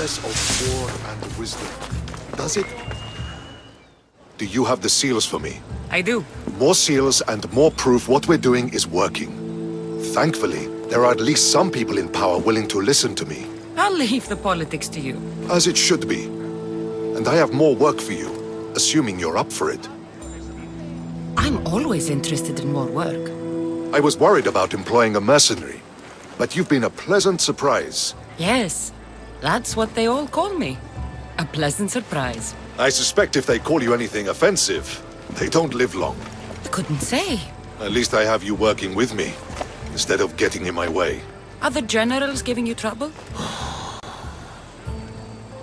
Goddess of war and wisdom. Does it? Do you have the seals for me? I do. More seals and more proof what we're doing is working. Thankfully, there are at least some people in power willing to listen to me. I'll leave the politics to you. As it should be. And I have more work for you, assuming you're up for it. I'm always interested in more work. I was worried about employing a mercenary, but you've been a pleasant surprise. Yes, that's what they all call me. A pleasant surprise. I suspect if they call you anything offensive, they don't live long. I couldn't say. At least I have you working with me, instead of getting in my way. Are the generals giving you trouble?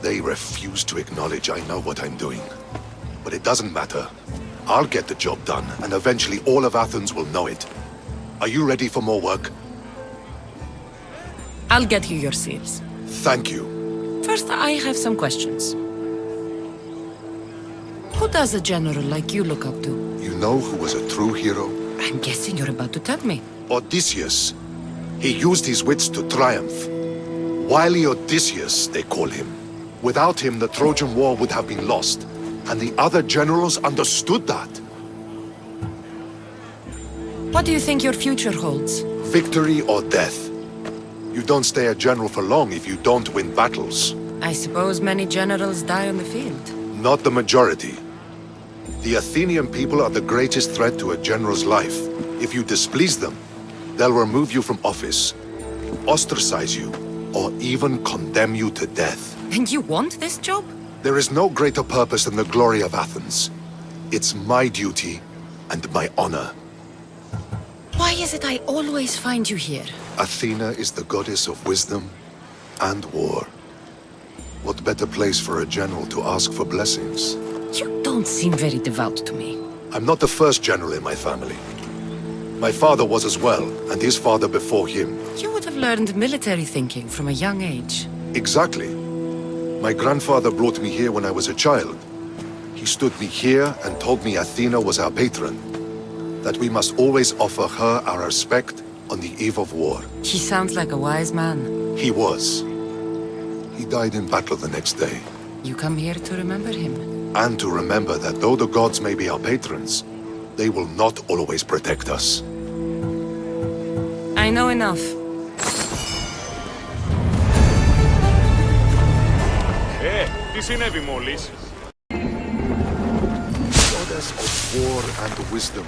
They refuse to acknowledge I know what I'm doing. But it doesn't matter. I'll get the job done, and eventually all of Athens will know it. Are you ready for more work? I'll get you your seals. Thank you. First, I have some questions. Who does a general like you look up to? You know who was a true hero? I'm guessing you're about to tell me. Odysseus. He used his wits to triumph. Wily Odysseus, they call him. Without him, the Trojan War would have been lost. And the other generals understood that. What do you think your future holds? Victory or death. You don't stay a general for long if you don't win battles. I suppose many generals die on the field. Not the majority. The Athenian people are the greatest threat to a general's life. If you displease them, they'll remove you from office, ostracize you, or even condemn you to death. And you want this job? There is no greater purpose than the glory of Athens. It's my duty and my honor. Why is it I always find you here? Athena is the goddess of wisdom and war. What better place for a general to ask for blessings? You don't seem very devout to me. I'm not the first general in my family. My father was as well, and his father before him. You would have learned military thinking from a young age. Exactly. My grandfather brought me here when I was a child. He stood me here and told me Athena was our patron, that we must always offer her our respect on the eve of war. He sounds like a wise man. He was. He died in battle the next day. You come here to remember him. And to remember that though the gods may be our patrons, they will not always protect us. I know enough. Τι συνέβη μόλις? Goddess of war and wisdom.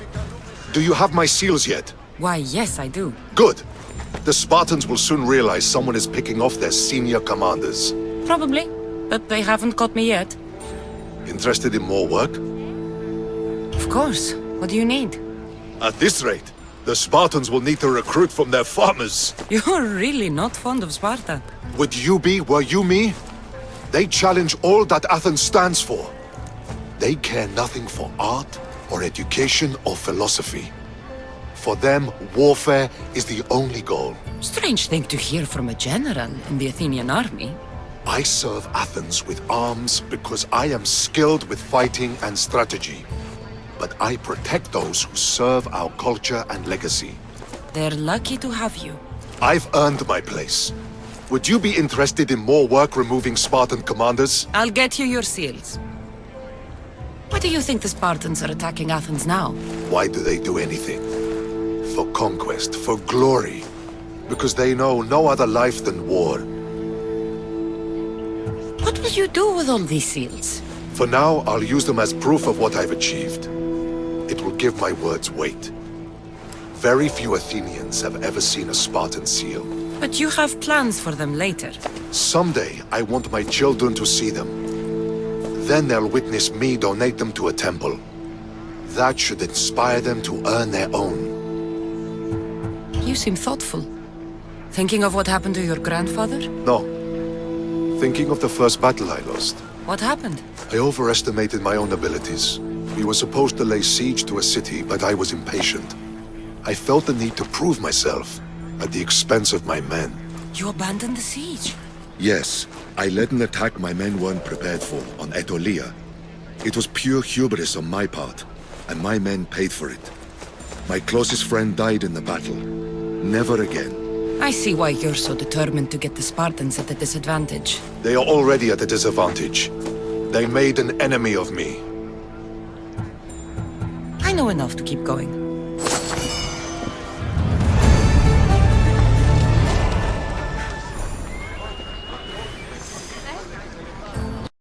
Do you have my seals yet? Why, yes, I do. Good. The Spartans will soon realize someone is picking off their senior commanders. Probably, but they haven't caught me yet. Interested in more work? Of course. What do you need? At this rate, the Spartans will need to recruit from their farmers. You're really not fond of Sparta. Would you be, were you me? They challenge all that Athens stands for. They care nothing for art, or education, or philosophy. For them, warfare is the only goal. Strange thing to hear from a general in the Athenian army. I serve Athens with arms because I am skilled with fighting and strategy. But I protect those who serve our culture and legacy. They're lucky to have you. I've earned my place. Would you be interested in more work removing Spartan commanders? I'll get you your seals. Why do you think the Spartans are attacking Athens now? Why do they do anything? For conquest, for glory. Because they know no other life than war. What will you do with all these seals? For now, I'll use them as proof of what I've achieved. It will give my words weight. Very few Athenians have ever seen a Spartan seal. But you have plans for them later. Someday, I want my children to see them. Then they'll witness me donate them to a temple. That should inspire them to earn their own. You seem thoughtful. Thinking of what happened to your grandfather? No. Thinking of the first battle I lost. What happened? I overestimated my own abilities. We were supposed to lay siege to a city, but I was impatient. I felt the need to prove myself at the expense of my men. You abandoned the siege? Yes, I led an attack my men weren't prepared for on Attika. It was pure hubris on my part, and my men paid for it. My closest friend died in the battle. Never again. I see why you're so determined to get the Spartans at a disadvantage. They are already at a disadvantage. They made an enemy of me. I know enough to keep going.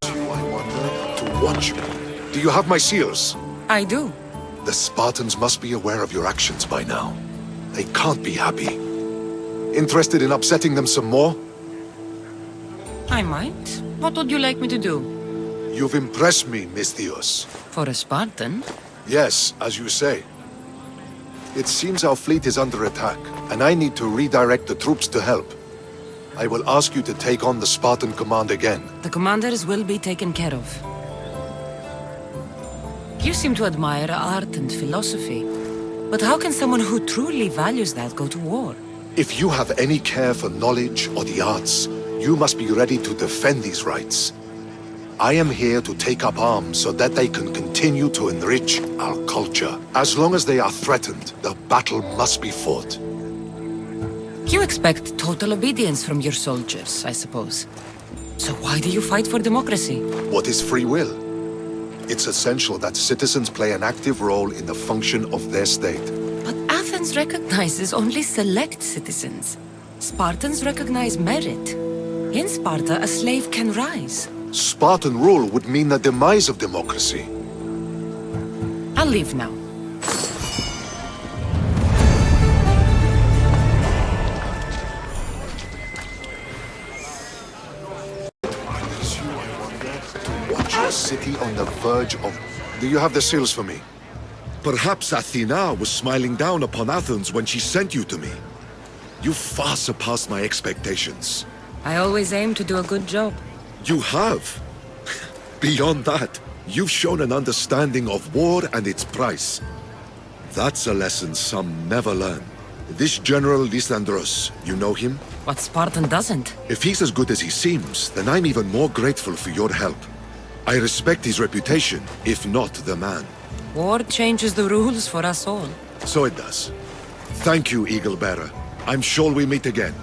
I wonder to watch me. Do you have my seals? I do. The Spartans must be aware of your actions by now. They can't be happy. Interested in upsetting them some more? I might. What would you like me to do? You've impressed me, Misthios. For a Spartan? Yes, as you say. It seems our fleet is under attack, and I need to redirect the troops to help. I will ask you to take on the Spartan command again. The commanders will be taken care of. You seem to admire art and philosophy. But how can someone who truly values that go to war? If you have any care for knowledge or the arts, you must be ready to defend these rights. I am here to take up arms so that they can continue to enrich our culture. As long as they are threatened, the battle must be fought. You expect total obedience from your soldiers, I suppose. So why do you fight for democracy? What is free will? It's essential that citizens play an active role in the function of their state. But Athens recognizes only select citizens. Spartans recognize merit. In Sparta, a slave can rise. Spartan rule would mean the demise of democracy. I'll leave now. Watch your city on the verge of... Do you have the seals for me? Perhaps Athena was smiling down upon Athens when she sent you to me. You far surpassed my expectations. I always aim to do a good job. You have. Beyond that, you've shown an understanding of war and its price. That's a lesson some never learn. This General Lysandros, you know him? What Spartan doesn't? If he's as good as he seems, then I'm even more grateful for your help. I respect his reputation, if not the man. War changes the rules for us all. So it does. Thank you, Eagle Bearer. I'm sure we meet again.